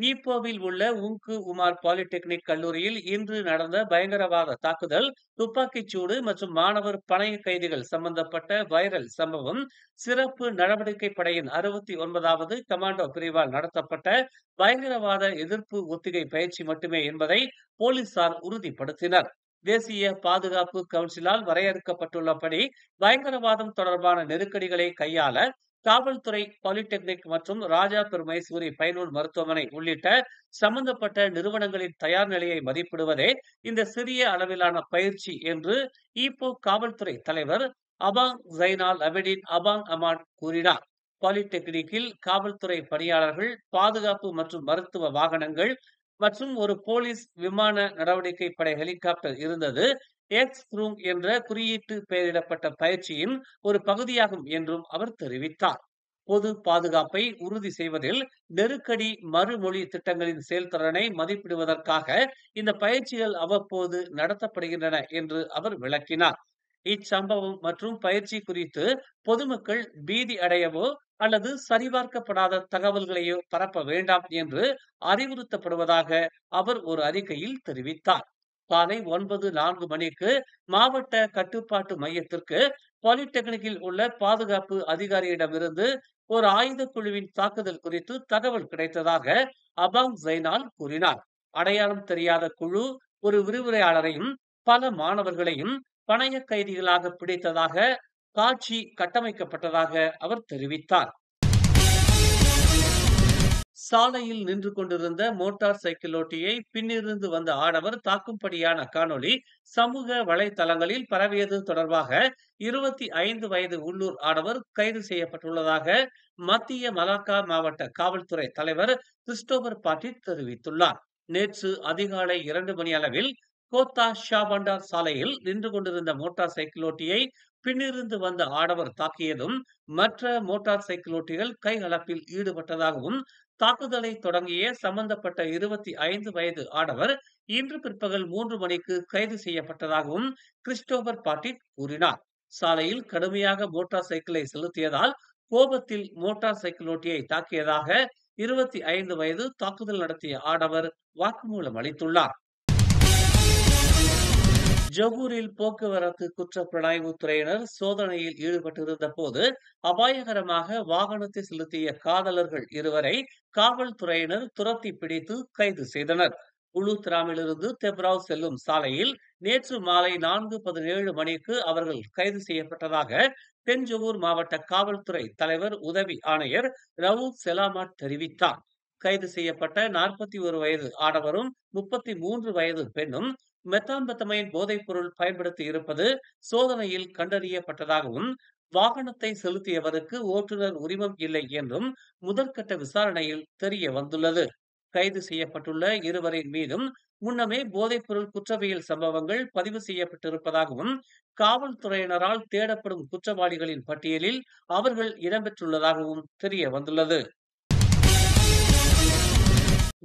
ஈப்போவில் உள்ள உங்கு உமார் பாலிடெக்னிக் கல்லூரியில் இன்று நடந்த பயங்கரவாத தாக்குதல், துப்பாக்கிச் சூடு மற்றும் மாணவர் பணைய கைதிகள் சம்பந்தப்பட்ட வைரல் சம்பவம், சிறப்பு நடவடிக்கை படையின் 69வது கமாண்டோ பிரிவால் நடத்தப்பட்ட பயங்கரவாத எதிர்ப்பு ஒத்திகை பயிற்சி மட்டுமே என்பதை போலீசார் உறுதிப்படுத்தினர். தேசிய பாதுகாப்பு கவுன்சிலால் வரையறுக்கப்பட்டுள்ளபடி பயங்கரவாதம் தொடர்பான நெருக்கடிகளை கையாள காவல்துறை, பாலிடெக்னிக் மற்றும் ராஜா பெருமைசூரி பைனூர் மருத்துவமனை உள்ளிட்ட சம்பந்தப்பட்ட நிறுவனங்களின் தயார் நிலையை மதிப்பிடுவதே இந்த சிறிய அளவிலான பயிற்சி என்று ஈப்போ காவல்துறை தலைவர் அபாங் ஜைனால் அபெடின் அபாங் அமான் கூறினார். பாலிடெக்னிக்கில் காவல்துறை பணியாளர்கள், பாதுகாப்பு மற்றும் மருத்துவ வாகனங்கள் மற்றும் ஒரு போலீஸ் விமான நடவடிக்கை படை ஹெலிகாப்டர் இருந்தது. எக்ஸ் ரூம் என்ற குறியீட்டு பெயரிடப்பட்ட பயிற்சியின் ஒரு பகுதியாகும் என்றும் அவர் தெரிவித்தார். பொது பாதுகாப்பை உறுதி செய்வதில் நெருக்கடி மறுமொழி திட்டங்களின் செயல்திறனை மதிப்பிடுவதற்காக இந்த பயிற்சிகள் அவ்வப்போது நடத்தப்படுகின்றன என்று அவர் விளக்கினார். இச்சம்பவம் மற்றும் பயிற்சி குறித்து பொதுமக்கள் பீதி அடையவோ அல்லது சரிபார்க்கப்படாத தகவல்களையோ பரப்ப வேண்டாம் என்று அறிவுறுத்தப்படுவதாக அவர் ஒரு அறிக்கையில் தெரிவித்தார். காலை 9:04 மணிக்கு மாவட்ட கட்டுப்பாட்டு மையத்திற்கு பாலிடெக்னிக்கில் உள்ள பாதுகாப்பு அதிகாரியிடமிருந்து ஒரு ஆயுத குழுவின் தாக்குதல் குறித்து தகவல் கிடைத்ததாக அபாங் ஜைனால் கூறினார். அடையாளம் தெரியாத குழு ஒரு விரிவுரையாளரையும் பல மாணவர்களையும் பணைய கைதிகளாக பிடித்ததாக காட்சி கட்டமைக்கப்பட்டதாக அவர் தெரிவித்தார். சாலையில் நின்று கொண்டிருந்த மோட்டார் சைக்கிளோட்டியை பின்னிருந்து வந்த ஆடவர் தாக்கும்படியான காணொளி சமூக வலைதளங்களில் பரவியது தொடர்பாக 25 வயது உள்ளூர் ஆடவர் கைது செய்யப்பட்டுள்ளதாக மத்திய மலாக்கா மாவட்ட காவல்துறை தலைவர் கிறிஸ்டோபர் பாட்டிட் தெரிவித்துள்ளார். நேற்று அதிகாலை 2 மணி அளவில் கோத்தா ஷாபண்டார் சாலையில் நின்று கொண்டிருந்த மோட்டார் சைக்கிளோட்டியை பின்னிருந்து வந்த ஆடவர் தாக்கியதும் மற்ற மோட்டார் சைக்கிளோட்டிகள் கைகலப்பில் ஈடுபட்டதாகவும், தாக்குதலை தொடங்கிய சம்பந்தப்பட்ட 25 வயது ஆடவர் இன்று பிற்பகல் 3 மணிக்கு கைது செய்யப்பட்டதாகவும் கிறிஸ்டோபர் பாட்டிட் கூறினார். சாலையில் கடுமையாக மோட்டார் சைக்கிளை செலுத்தியதால் கோபத்தில் மோட்டார் சைக்கிளோட்டியை தாக்கியதாக 25 வயது தாக்குதல் நடத்திய ஆடவர் வாக்குமூலம் அளித்துள்ளார். ஜொகூரில் போக்குவரத்து குற்றப்புலனாய்வுத் துறையினர் சோதனையில் ஈடுபட்டிருந்த போது அபாயகரமாக வாகனத்தை செலுத்திய காதலர்கள் இருவரை காவல்துறையினர் துரத்தி பிடித்து கைது செய்தனர். உளுத்ராமிலிருந்து தெப்ராவ் செல்லும் சாலையில் நேற்று மாலை 4:17 மணிக்கு அவர்கள் கைது செய்யப்பட்டதாக தென்ஜொகூர் மாவட்ட காவல்துறை தலைவர் உதவி ஆணையர் ரவூப் செலாமாட் தெரிவித்தார். கைது செய்யப்பட்ட 41 வயது ஆடவரும் 33 வயது பெண்ணும் மெத்தாம்பெத்தமைன் போதைப் பொருள் பயன்படுத்தி இருப்பது சோதனையில் கண்டறியப்பட்டதாகவும், வாகனத்தை செலுத்தியவருக்கு ஓட்டுநர் உரிமம் இல்லை என்றும் முதற்கட்ட விசாரணையில் தெரிய வந்துள்ளது. கைது செய்யப்பட்டுள்ள இருவரின் மீதும் முன்னமே போதைப்பொருள் குற்றவியல் சம்பவங்கள் பதிவு செய்யப்பட்டிருப்பதாகவும், காவல்துறையினரால் தேடப்படும் குற்றவாளிகளின் பட்டியலில் அவர்கள் இடம்பெற்றுள்ளதாகவும் தெரிய வந்துள்ளது.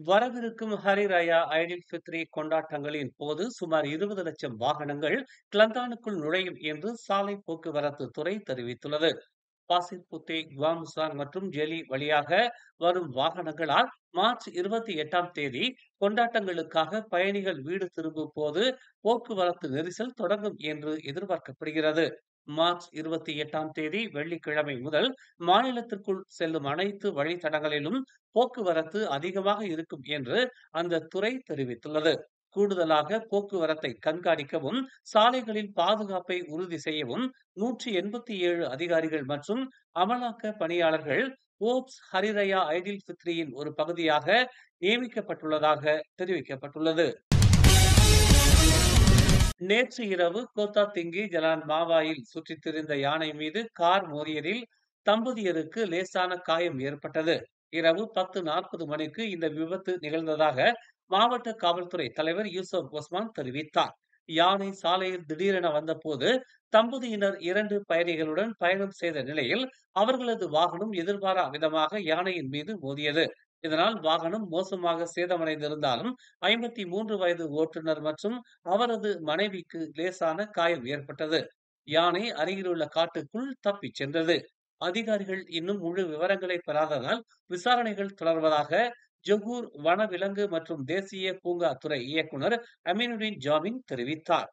வரவிருக்கும் ஹரி ராயா ஐடில் ஃபித்ரி கொண்டாட்டங்களின் போது சுமார் 20 லட்சம் வாகனங்கள் கிளந்தானுக்குள் நுழையும் என்று சாலை போக்குவரத்து துறை தெரிவித்துள்ளது. பாசிர்புத்தே, குவாமுசாங் மற்றும் ஜெலி வழியாக வரும் வாகனங்களால் மார்ச் 28ஆம் தேதி கொண்டாட்டங்களுக்காக பயணிகள் வீடு திரும்பும் போது போக்குவரத்து நெரிசல் தொடங்கும் என்று எதிர்பார்க்கப்படுகிறது. மார்ச் 28ஆம் தேதி வெள்ளிக்கிழமை முதல் மாநிலத்திற்குள் செல்லும் அனைத்து வழித்தடங்களிலும் போக்குவரத்து அதிகமாக இருக்கும் என்று அந்த துறை தெரிவித்துள்ளது. கூடுதலாக போக்குவரத்தை கண்காணிக்கவும், சாலைகளில் பாதுகாப்பை உறுதி செய்யவும் 187 அதிகாரிகள் மற்றும் அமலாக்க பணியாளர்கள் ஓப்ஸ் ஹரிரயா ஐடில் ஃபித்ரியின் ஒரு பகுதியாக நியமிக்கப்பட்டுள்ளதாக தெரிவிக்கப்பட்டுள்ளது. நேற்று இரவு கோத்தா திங்கி ஜலான் மாவாயில் சுற்றித் திரிந்த யானை மீது கார் மோதியதில் தம்பதியருக்கு லேசான காயம் ஏற்பட்டது. இரவு 10:40 மணிக்கு இந்த விபத்து நிகழ்ந்ததாக மாவட்ட காவல்துறை தலைவர் யூசப் ஒஸ்மான் தெரிவித்தார். யானை சாலையில் திடீரென வந்தபோது தம்பதியினர் 2 பயணிகளுடன் பயணம் செய்த நிலையில் அவர்களது வாகனம் எதிர்பாரா விதமாக யானையின் மீது மோதியது. இதனால் வாகனம் மோசமாக சேதமடைந்திருந்தாலும் 53 வயது ஓட்டுநர் மற்றும் அவரது மனைவிக்கு லேசான காயம் ஏற்பட்டது. யானை அருகிலுள்ள காட்டுக்குள் தப்பிச் சென்றது. அதிகாரிகள் இன்னும் முழு விவரங்களை பெறாததால் விசாரணைகள் தொடர்வதாக ஜொகூர் வனவிலங்கு மற்றும் தேசிய பூங்கா துறை இயக்குனர் அமீனுddin ஜாமின் தெரிவித்தார்.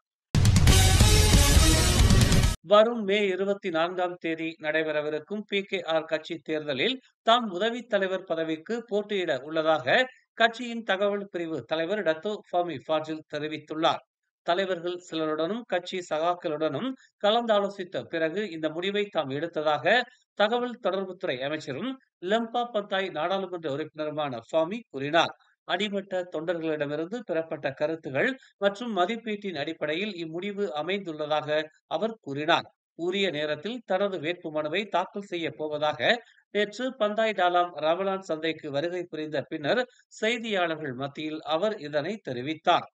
வரும் மே 24ஆம் தேதி நடைபெறவிருக்கும் PKR கட்சி தேர்தலில் தாம் உதவித் தலைவர் பதவிக்கு போட்டியிட உள்ளதாக கட்சியின் தகவல் பிரிவு தலைவர் டத்தோ ஃபமி ஃபாஜில் தெரிவித்துள்ளார். தலைவர்கள் சிலருடனும் கட்சி சகாக்களுடனும் கலந்தாலோசித்த பிறகு இந்த முடிவை தாம் எடுத்ததாக தகவல் தொடர்புத்துறை அமைச்சரும் லம்பா பந்தாய் நாடாளுமன்ற உறுப்பினருமான ஃபாமி கூறினார். அடிமட்ட தொண்டர்களிடமிருந்து பெறப்பட்ட கருத்துகள் மற்றும் மதிப்பீட்டின் அடிப்படையில் இம்முடிவு அமைந்துள்ளதாக அவர் கூறினார். உரிய நேரத்தில் தனது வேட்புமனுவை தாக்கல் செய்ய போவதாக நேற்று பந்தாய் டாலாம் ரமலான் சந்தைக்கு வருகை புரிந்த பின்னர் செய்தியாளர்கள் மத்தியில் அவர் இதனை தெரிவித்தார்.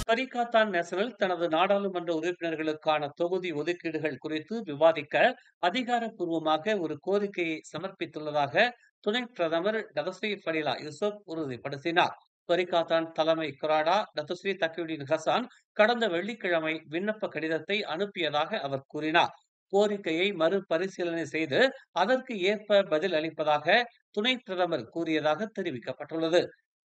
பரிகாத்தான் நேஷனல் தனது நாடாளுமன்ற உறுப்பினர்களுக்கான தொகுதி ஒதுக்கீடுகள் குறித்து விவாதிக்க அதிகாரப்பூர்வமாக ஒரு கோரிக்கையை சமர்ப்பித்துள்ளதாக துணை பிரதமர் டதஸ்ரீ ஃபடிலா யூசுப் உறுதிப்படுத்தினார். பரிகாத்தான் தலைமை கொறாடா டத்துஸ்ரீ தக்கியுddin ஹசான் கடந்த வெள்ளிக்கிழமை விண்ணப்ப கடிதத்தை அனுப்பியதாக அவர் கூறினார். கோரிக்கையை மறுபரிசீலனை செய்து அதற்கு ஏற்ப பதில் அளிப்பதாக துணை பிரதமர் கூறியதாக தெரிவிக்கப்பட்டுள்ளது.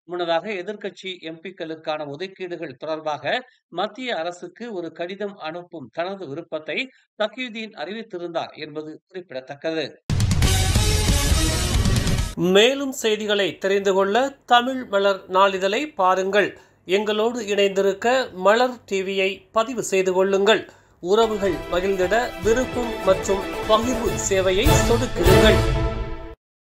முன்னதாக எதிர்க்கட்சி எம்பிக்களுக்கான ஒதுக்கீடுகள் தொடர்பாக மத்திய அரசுக்கு ஒரு கடிதம் அனுப்பும் தனது விருப்பத்தை தக்கியுddin அறிவித்திருந்தார் என்பது குறிப்பிடத்தக்கது. மேலும் செய்திகளை தெரிந்து கொள்ள தமிழ் மலர் நாளிதழை பாருங்கள். எங்களோடு இணைந்திருக்க மலர் டிவியை பதிவு செய்து கொள்ளுங்கள். உறவுகள் மகிழ்ந்திட விருப்பம் மற்றும் பகிர்வு சேவையை சொடுக்கிடுங்கள்.